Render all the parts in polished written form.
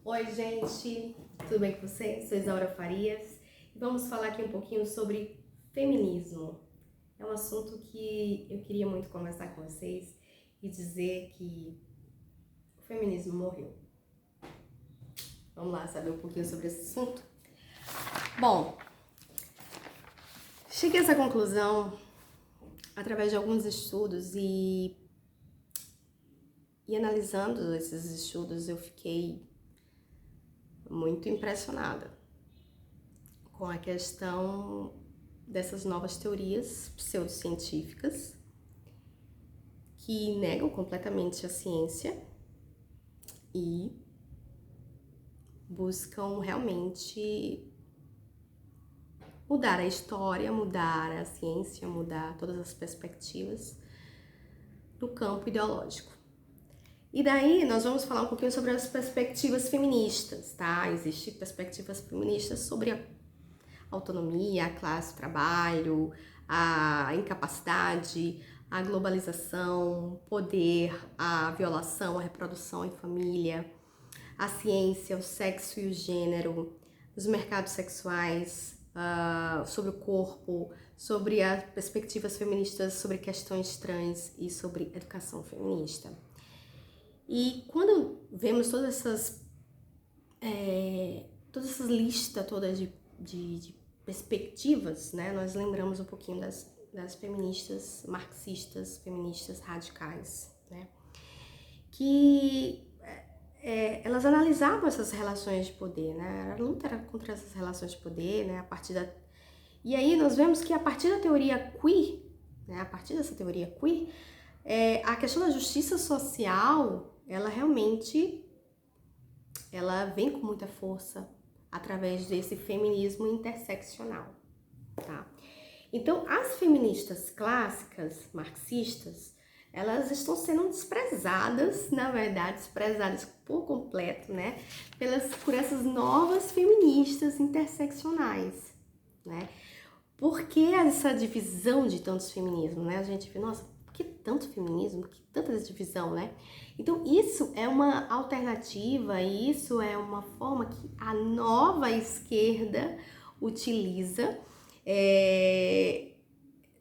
Oi, gente, tudo bem com vocês? Sou Isaura Farias e vamos falar aqui um pouquinho sobre feminismo. É um assunto que eu queria muito conversar com vocês e dizer que o feminismo morreu. Vamos lá saber um pouquinho sobre esse assunto? Bom, cheguei a essa conclusão através de alguns estudos e analisando esses estudos eu fiquei muito impressionada com a questão dessas novas teorias pseudocientíficas que negam completamente a ciência e buscam realmente mudar a história, mudar a ciência, mudar todas as perspectivas do campo ideológico. E daí nós vamos falar um pouquinho sobre as perspectivas feministas, tá? Existem perspectivas feministas sobre a autonomia, a classe, o trabalho, a incapacidade, a globalização, o poder, a violação, a reprodução em família, a ciência, o sexo e o gênero, os mercados sexuais, sobre o corpo, sobre as perspectivas feministas, sobre questões trans e sobre educação feminista. E quando vemos todas essas listas todas de perspectivas, né, nós lembramos um pouquinho das feministas marxistas, feministas radicais, né, que elas analisavam essas relações de poder, né, a luta era contra essas relações de poder, né, e aí nós vemos que a partir da teoria queer, né, a partir dessa teoria queer, a questão da justiça social, ela realmente vem com muita força através desse feminismo interseccional, tá? Então, as feministas clássicas, marxistas, elas estão sendo desprezadas, na verdade, desprezadas por completo, né? Por essas novas feministas interseccionais, né? Por que essa divisão de tantos feminismos, né? A gente vê, nossa, por que tanto feminismo? Por que tanta divisão, né? Então, isso é uma alternativa, isso é uma forma que a nova esquerda utiliza,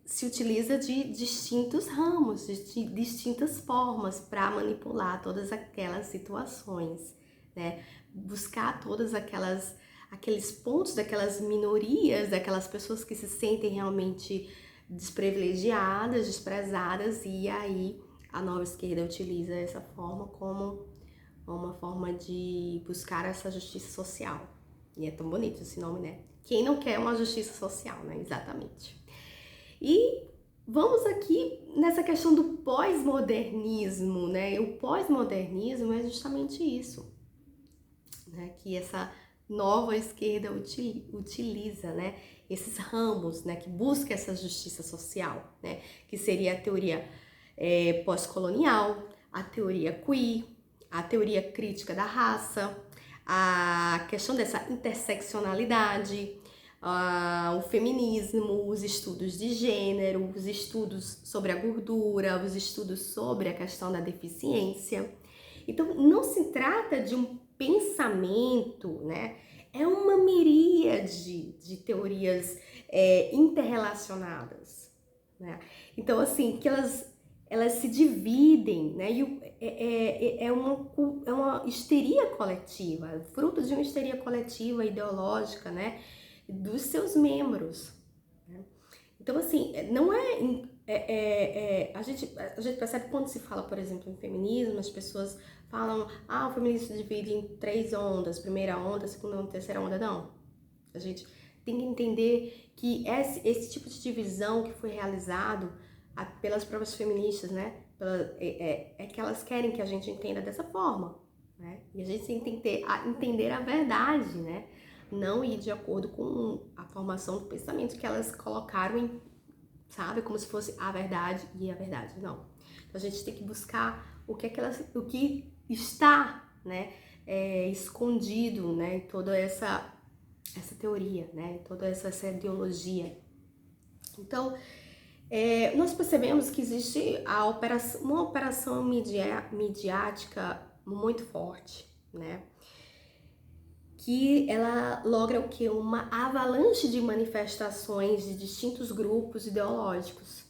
se utiliza de distintos ramos, de distintas formas para manipular todas aquelas situações, né? Buscar todas aqueles pontos daquelas minorias, daquelas pessoas que se sentem realmente desprivilegiadas, desprezadas, e aí a nova esquerda utiliza essa forma como uma forma de buscar essa justiça social. E é tão bonito esse nome, né? Quem não quer uma justiça social, né? Exatamente. E vamos aqui nessa questão do pós-modernismo, né? E o pós-modernismo é justamente isso, né? Que essa nova esquerda utiliza, né? Esses ramos, né? Que busca essa justiça social, né? Que seria a teoria pós-colonial, a teoria queer, a teoria crítica da raça, a questão dessa interseccionalidade, o feminismo, os estudos de gênero, os estudos sobre a gordura, os estudos sobre a questão da deficiência. Então, não se trata de um pensamento, né? É uma miríade de teorias interrelacionadas, né? Então, assim, que elas se dividem, né? E é uma histeria coletiva, fruto de uma histeria coletiva ideológica, né? Dos seus membros, né? Então, assim, não a gente percebe quando se fala, por exemplo, em feminismo, as pessoas falam, o feminismo se divide em 3 ondas, primeira onda, segunda onda, terceira onda. Não. A gente tem que entender que esse tipo de divisão que foi realizado pelas próprias feministas, né, que elas querem que a gente entenda dessa forma, né? E a gente tem que entender a verdade, né? Não ir de acordo com a formação do pensamento que elas colocaram sabe, como se fosse a verdade e a verdade, não. Então a gente tem que buscar o que está, né, escondido, né, em toda essa teoria, né, toda essa ideologia. Então, nós percebemos que existe uma operação midiática muito forte, né? que ela logra o quê? Uma avalanche de manifestações de distintos grupos ideológicos,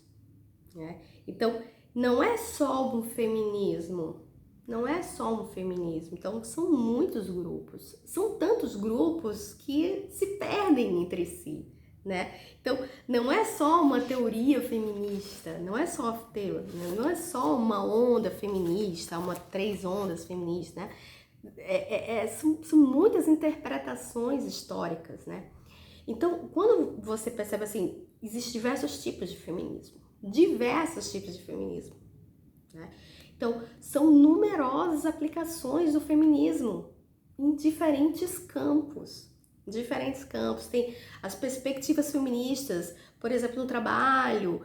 né? Então, não é só um feminismo, não é só um feminismo, então são muitos grupos, são tantos grupos que se perdem entre si, né? Então, não é só uma teoria feminista, não é só não é só uma onda feminista, três ondas feministas, né? São muitas interpretações históricas, né? Então, quando você percebe assim, existem diversos tipos de feminismo, né? Então, são numerosas aplicações do feminismo em diferentes campos. Tem as perspectivas feministas, por exemplo, no trabalho,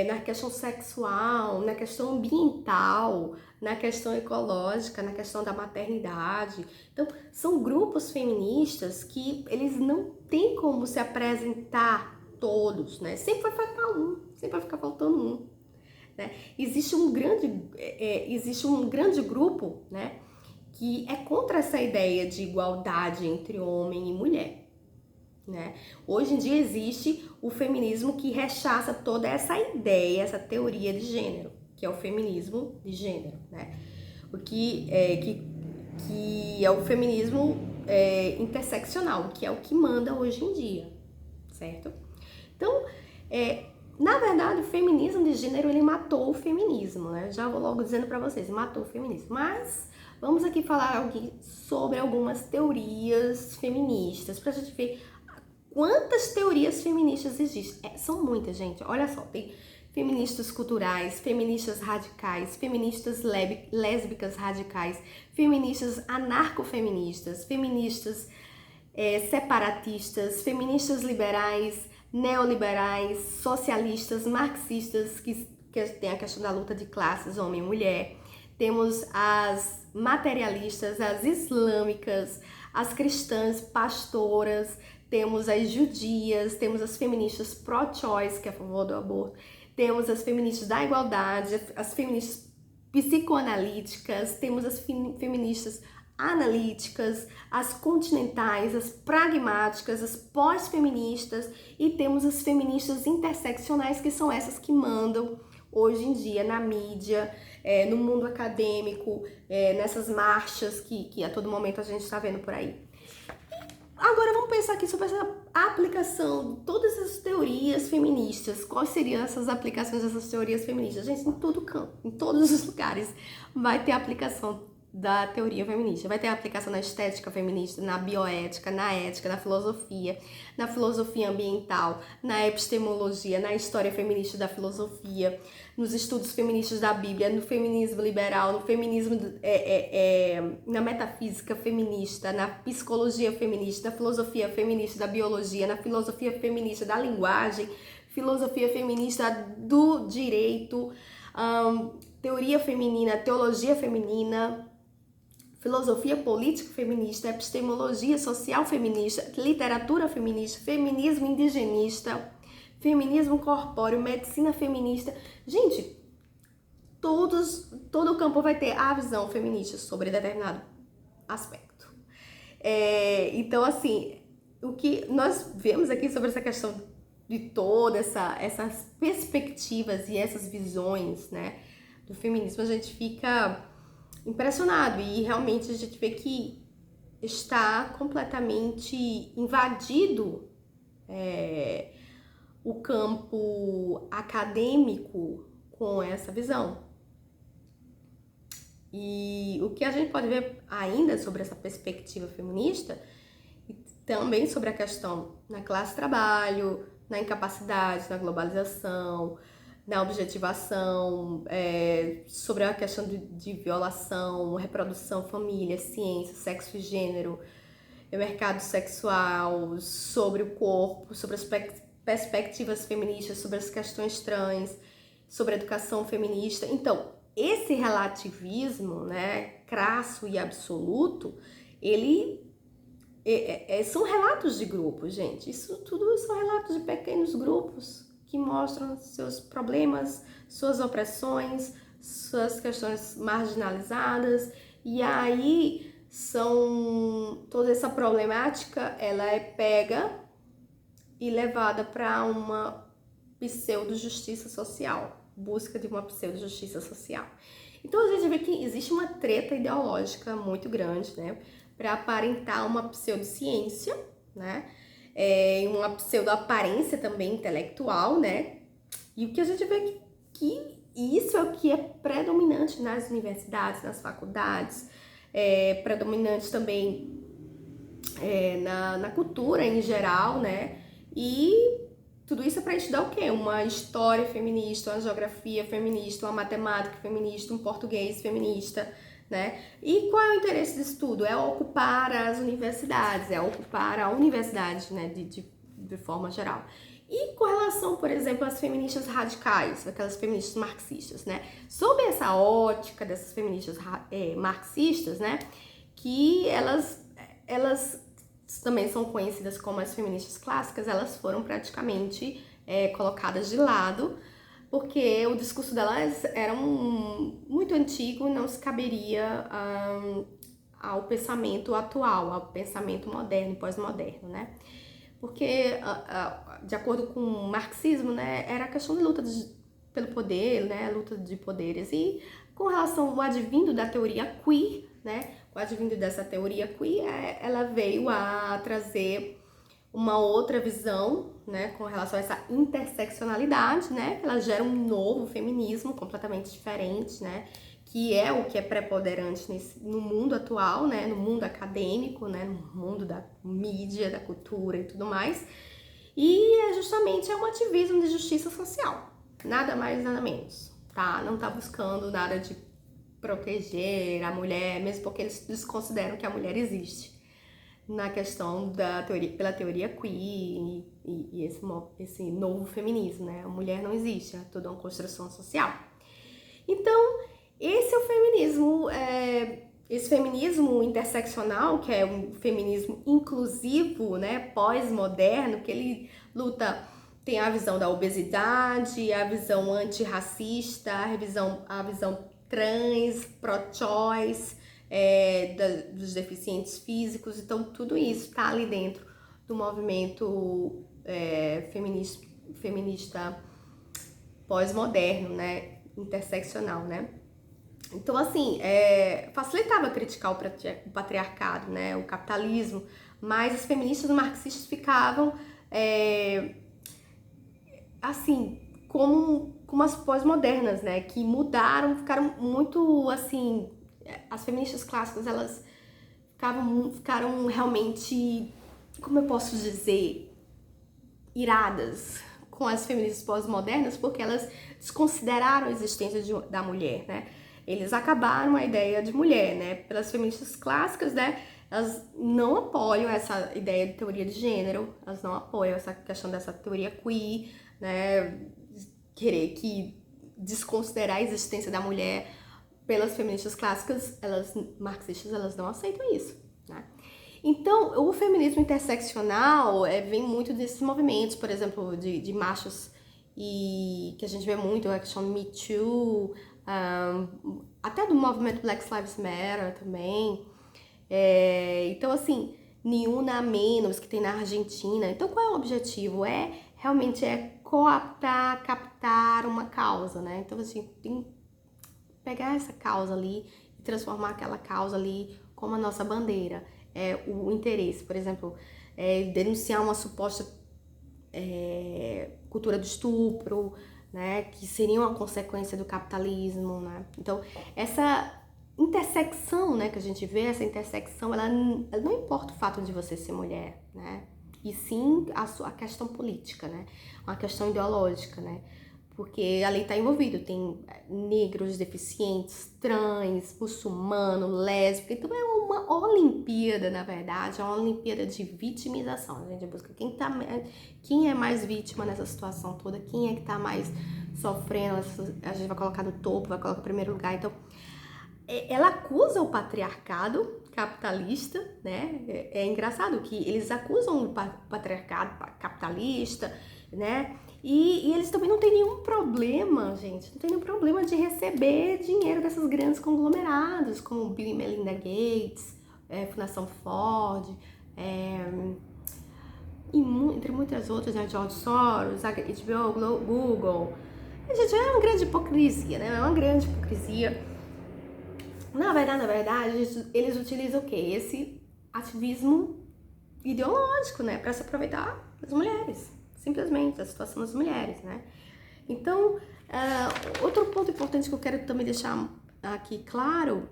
na questão sexual, na questão ambiental, na questão ecológica, na questão da maternidade. Então, são grupos feministas que eles não têm como se apresentar todos, né? Sempre vai faltar um, sempre vai ficar faltando um, né? Existe um grande grupo, né, que é contra essa ideia de igualdade entre homem e mulher, né? Hoje em dia existe o feminismo que rechaça toda essa ideia, essa teoria de gênero, que é o feminismo de gênero, né? O que é o feminismo interseccional, que é o que manda hoje em dia, certo? Então, na verdade, o feminismo de gênero, ele matou o feminismo, né? Já vou logo dizendo pra vocês, matou o feminismo. Mas vamos aqui falar sobre algumas teorias feministas, pra gente ver quantas teorias feministas existem. São muitas, gente. Olha só, tem feministas culturais, feministas radicais, feministas lésbicas radicais, feministas anarcofeministas, feministas separatistas, feministas liberais, neoliberais, socialistas, marxistas, que tem a questão da luta de classes, homem e mulher. Temos as materialistas, as islâmicas, as cristãs, pastoras, temos as judias, temos as feministas pro-choice, que é a favor do aborto, temos as feministas da igualdade, as feministas psicoanalíticas, temos as feministas analíticas, as continentais, as pragmáticas, as pós-feministas e temos as feministas interseccionais, que são essas que mandam hoje em dia na mídia, no mundo acadêmico, nessas marchas que a todo momento a gente está vendo por aí. Agora vamos pensar aqui sobre essa aplicação de todas essas teorias feministas. Quais seriam essas aplicações dessas teorias feministas? Gente, em todo campo, em todos os lugares vai ter aplicação da teoria feminista. Vai ter aplicação na estética feminista, na bioética, na ética, na filosofia ambiental, na epistemologia, na história feminista da filosofia, nos estudos feministas da Bíblia, no feminismo liberal, no feminismo, na metafísica feminista, na psicologia feminista, na filosofia feminista da biologia, na filosofia feminista da linguagem, filosofia feminista do direito, teoria feminina, teologia feminina, filosofia política feminista, epistemologia social feminista, literatura feminista, feminismo indigenista, feminismo corpóreo, medicina feminista. Gente, todo o campo vai ter a visão feminista sobre determinado aspecto. Então, assim, o que nós vemos aqui sobre essa questão de todas essas perspectivas e essas visões, né, do feminismo, a gente fica impressionado e realmente a gente vê que está completamente invadido o campo acadêmico com essa visão. E o que a gente pode ver ainda sobre essa perspectiva feminista e também sobre a questão na classe trabalho, na incapacidade, na globalização, na objetivação, sobre a questão de violação, reprodução, família, ciência, sexo e gênero, mercado sexual, sobre o corpo, sobre as perspectivas feministas, sobre as questões trans, sobre a educação feminista. Então, esse relativismo, né, crasso e absoluto, ele são relatos de grupos, gente. Isso tudo são relatos de pequenos grupos que mostram seus problemas, suas opressões, suas questões marginalizadas. E aí toda essa problemática, ela é pega e levada para uma pseudo-justiça social, busca de uma pseudo-justiça social. Então a gente vê que existe uma treta ideológica muito grande, né, para aparentar uma pseudociência, né, uma pseudo-aparência também intelectual, né, e o que a gente vê que isso é o que é predominante nas universidades, nas faculdades, predominante também na cultura em geral, né, e tudo isso é para estudar o quê? Uma história feminista, uma geografia feminista, uma matemática feminista, um português feminista, né? E qual é o interesse disso tudo? É ocupar as universidades, é ocupar a universidade, né, de forma geral. E com relação, por exemplo, às feministas radicais, aquelas feministas marxistas, né? Sob essa ótica dessas feministas marxistas, né, que elas também são conhecidas como as feministas clássicas, elas foram praticamente colocadas de lado, porque o discurso delas era muito antigo e não se caberia ao pensamento atual, ao pensamento moderno, pós-moderno, né? Porque, de acordo com o marxismo, né, era a questão de luta pelo poder, né, luta de poderes. E com relação ao advindo da teoria queer, né, o advindo dessa teoria queer, ela veio a trazer uma outra visão, né, com relação a essa interseccionalidade, né, ela gera um novo feminismo completamente diferente, né, que é o que é preponderante no mundo atual, né, no mundo acadêmico, né, no mundo da mídia, da cultura e tudo mais. E justamente é um ativismo de justiça social, nada mais, nada menos, tá? Não tá buscando nada de proteger a mulher, mesmo porque eles desconsideram que a mulher existe na questão da teoria, pela teoria queer e esse novo feminismo, né? A mulher não existe, é toda uma construção social. Então, esse é o feminismo, esse feminismo interseccional, que é um feminismo inclusivo, né, pós-moderno, que ele luta, tem a visão da obesidade, a visão antirracista, a visão trans, pro-choice, dos deficientes físicos. Então tudo isso está ali dentro do movimento feminista pós-moderno, né, interseccional, né. Então, assim, facilitava criticar o patriarcado, né, o capitalismo, mas os feministas marxistas ficavam, assim, como as pós-modernas, né, que mudaram, ficaram muito, assim, as feministas clássicas, elas ficaram realmente, como eu posso dizer, iradas com as feministas pós-modernas, porque elas desconsideraram a existência da mulher, né? Eles acabaram a ideia de mulher, né? Pelas feministas clássicas, né? Elas não apoiam essa ideia de teoria de gênero, elas não apoiam essa questão dessa teoria queer, né? Querer desconsiderar a existência da mulher. Pelas feministas clássicas, marxistas, elas não aceitam isso, né? Então, o feminismo interseccional vem muito desses movimentos, por exemplo, de machos, e que a gente vê muito, a questão Me Too, até do movimento Black Lives Matter também. Então, assim, Ni Una Menos, que tem na Argentina. Então, qual é o objetivo? Realmente coaptar, captar uma causa, né? Então, assim, tem que pegar essa causa ali e transformar aquela causa ali como a nossa bandeira. O interesse, por exemplo, denunciar uma suposta cultura do estupro, né, que seria uma consequência do capitalismo, né? Então, essa intersecção, né, que a gente vê, essa intersecção, ela não importa o fato de você ser mulher, né? E sim a questão política, né? Uma questão ideológica, né? Porque ali está envolvido, tem negros, deficientes, trans, muçulmano, lésbica. Então é uma Olimpíada, na verdade, é uma Olimpíada de vitimização. A gente busca quem é mais vítima nessa situação toda, quem é que está mais sofrendo, a gente vai colocar no topo, vai colocar em primeiro lugar. Então, ela acusa o patriarcado capitalista, né? É engraçado que eles acusam o patriarcado capitalista, né? E eles também não têm nenhum problema, gente, não tem nenhum problema de receber dinheiro desses grandes conglomerados, como Bill e Melinda Gates, Fundação Ford, entre muitas outras, né? George Soros, HBO, Google. Gente, é uma grande hipocrisia, né? É uma grande hipocrisia. Na verdade, eles utilizam o quê? Esse ativismo ideológico, né? Para se aproveitar das mulheres, simplesmente, da situação das mulheres, né? Então, outro ponto importante que eu quero também deixar aqui claro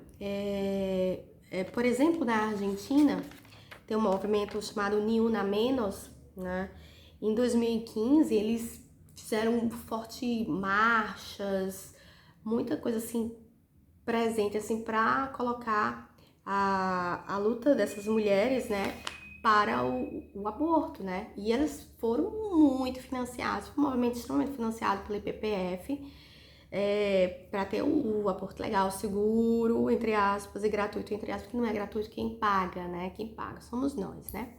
por exemplo, na Argentina, tem um movimento chamado Ni Una Menos, né? Em 2015, eles fizeram fortes marchas, muita coisa assim presente assim para colocar a luta dessas mulheres, né, para o aborto, né? E elas foram muito financiadas, foi um movimento extremamente financiado pelo IPPF, para ter o aborto legal, seguro, entre aspas, e gratuito, entre aspas, que não é gratuito quem paga, né? Quem paga somos nós, né?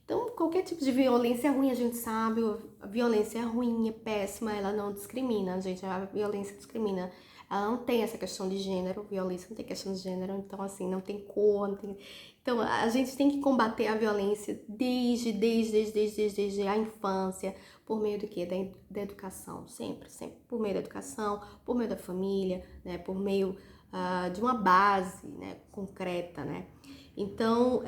Então, qualquer tipo de violência é ruim, a gente sabe, a violência é ruim, é péssima, ela não discrimina, gente, a violência discrimina. Ela não tem essa questão de gênero, violência não tem questão de gênero, então assim, não tem cor, não tem... Então, a gente tem que combater a violência desde a infância, por meio do quê? Da educação, sempre, por meio da educação, por meio da família, né, por meio de uma base, né, concreta, né. Então,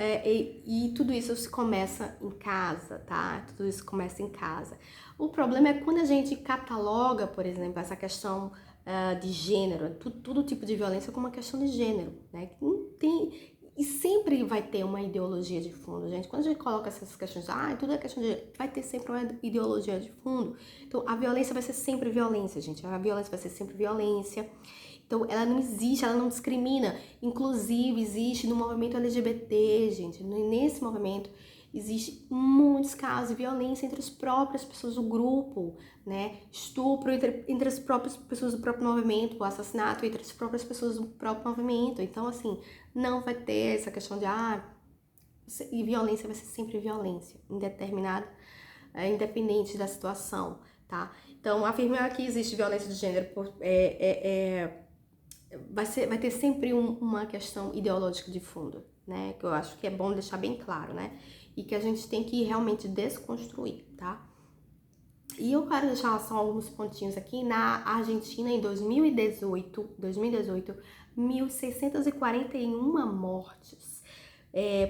e tudo isso começa em casa, tá? Tudo isso começa em casa. O problema é quando a gente cataloga, por exemplo, essa questão de gênero, todo tipo de violência como uma questão de gênero, né? Que não tem, e sempre vai ter uma ideologia de fundo, gente. Quando a gente coloca essas questões, tudo é questão de gênero, vai ter sempre uma ideologia de fundo. Então, a violência vai ser sempre violência, gente. A violência vai ser sempre violência. Então, ela não existe, ela não discrimina. Inclusive, existe no movimento LGBT, gente. Nesse movimento, existe muitos casos de violência entre as próprias pessoas do grupo, né? Estupro entre as próprias pessoas do próprio movimento, o assassinato entre as próprias pessoas do próprio movimento. Então, assim, não vai ter essa questão de, e violência vai ser sempre violência, independente da situação, tá? Então, afirmar que existe violência de gênero vai ter sempre uma questão ideológica de fundo, né? Que eu acho que é bom deixar bem claro, né? E que a gente tem que realmente desconstruir, tá? E eu quero deixar só alguns pontinhos aqui. Na Argentina, em 2018, 1.641 mortes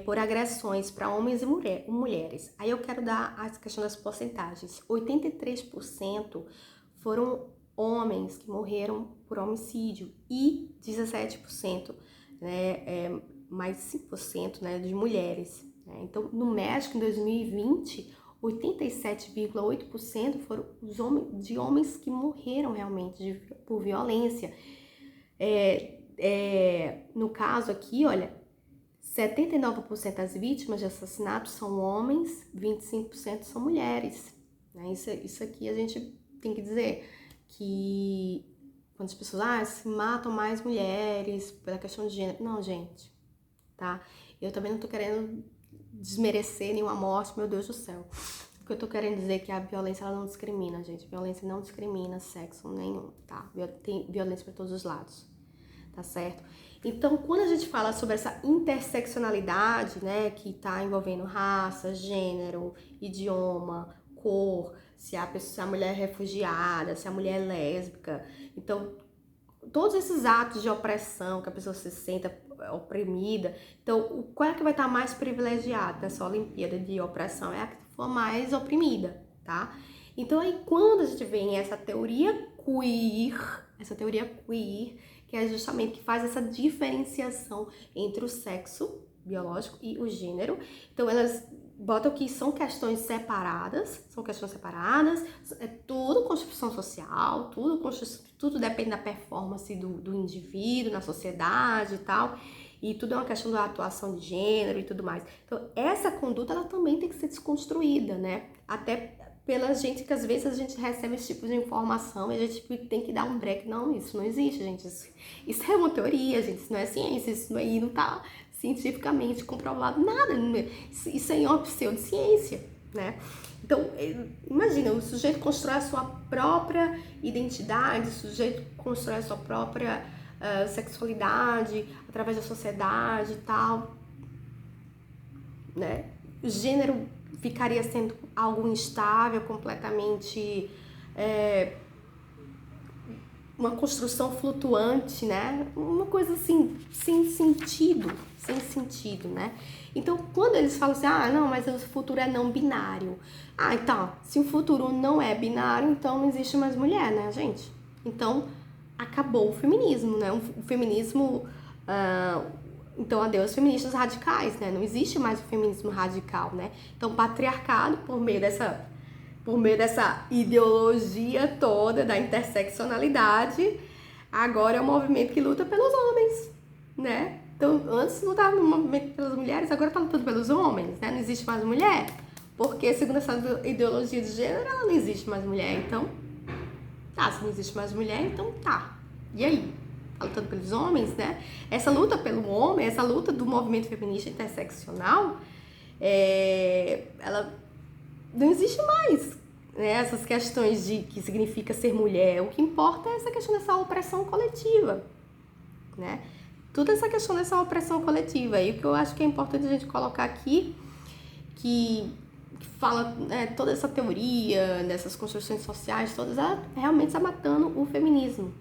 por agressões para homens e mulheres. Aí eu quero dar a questão das porcentagens. 83% foram homens que morreram por homicídio e 17%, né, mais 5%, né, de mulheres. Né? Então, no México, em 2020, 87,8% foram de homens que morreram realmente por violência. No caso aqui, olha, 79% das vítimas de assassinato são homens, 25% são mulheres. Né? Isso aqui a gente tem que dizer que quando as pessoas se matam mais mulheres pela questão de gênero. Não, gente, tá? Eu também não tô querendo desmerecer nenhuma morte, meu Deus do céu. O que eu tô querendo dizer é que a violência ela não discrimina, gente. Violência não discrimina sexo nenhum, tá? Tem violência para todos os lados, tá certo? Então, quando a gente fala sobre essa interseccionalidade, né, que tá envolvendo raça, gênero, idioma, cor, se a mulher é refugiada, se a mulher é lésbica, então todos esses atos de opressão que a pessoa se senta oprimida, então qual é que vai estar mais privilegiada nessa Olimpíada de opressão? É a que for mais oprimida, tá? Então aí quando a gente vem essa teoria queer, que é justamente que faz essa diferenciação entre o sexo biológico e o gênero, então elas botam que são questões separadas, é tudo construção social, tudo depende da performance do indivíduo na sociedade e tal, e tudo é uma questão da atuação de gênero e tudo mais. Então, essa conduta, ela também tem que ser desconstruída, né? Até pela gente, que às vezes a gente recebe esse tipo de informação e a gente tem que dar um break. Não, isso não existe, gente. Isso é uma teoria, gente, isso não é ciência, isso aí não tá cientificamente comprovado nada, isso aí é uma pseudociência, né? Então, imagina, o sujeito constrói a sua própria identidade, o sujeito constrói a sua própria sexualidade através da sociedade e tal, né? O gênero ficaria sendo algo instável, completamente uma construção flutuante, né? Uma coisa assim, sem sentido, né? Então, quando eles falam assim, não, mas o futuro é não binário. Então, se o futuro não é binário, então não existe mais mulher, né, gente? Então, acabou o feminismo, né? O feminismo, então, adeus feministas radicais, né? Não existe mais o feminismo radical, né? Então, o patriarcado, por meio dessa ideologia toda da interseccionalidade, agora é um movimento que luta pelos homens, né? Então, antes lutava no movimento pelas mulheres, agora tá lutando pelos homens, né? Não existe mais mulher, porque segundo essa ideologia de gênero, ela não existe mais mulher, então se não existe mais mulher, então e aí? Tá lutando pelos homens, né? Essa luta pelo homem, essa luta do movimento feminista interseccional, ela não existe mais, né? Essas questões de que significa ser mulher. O que importa é essa questão dessa opressão coletiva, né? Toda essa questão dessa opressão coletiva. E o que eu acho que é importante a gente colocar aqui, que fala, né, toda essa teoria, dessas construções sociais, todas, ela realmente está matando o feminismo.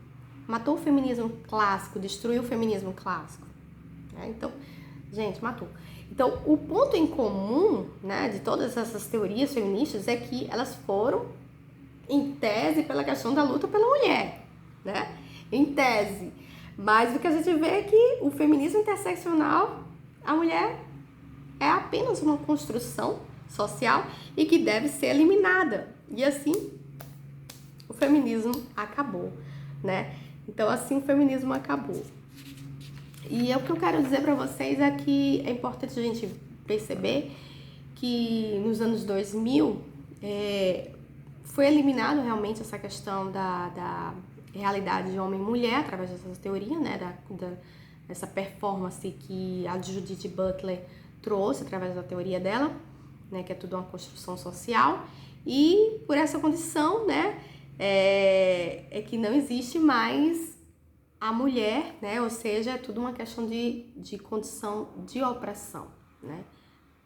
Matou o feminismo clássico, destruiu o feminismo clássico, né? Então, gente, matou. Então, o ponto em comum, né, de todas essas teorias feministas é que elas foram, em tese, pela questão da luta pela mulher, né? Em tese. Mas o que a gente vê é que o feminismo interseccional, a mulher é apenas uma construção social e que deve ser eliminada. E assim, o feminismo acabou, né? Então, assim, o feminismo acabou. E o que eu quero dizer para vocês é que é importante a gente perceber que nos anos 2000 foi eliminado realmente essa questão da realidade de homem e mulher através dessa teoria, né, dessa performance que a Judith Butler trouxe através da teoria dela, né, que é tudo uma construção social, e por essa condição, né, é que não existe mais a mulher, né, ou seja, é tudo uma questão de condição de opressão, né,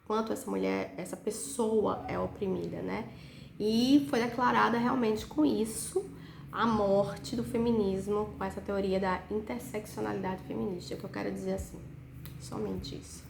quanto essa mulher, essa pessoa é oprimida, né, e foi declarada realmente com isso a morte do feminismo, com essa teoria da interseccionalidade feminista, que eu quero dizer assim, somente isso.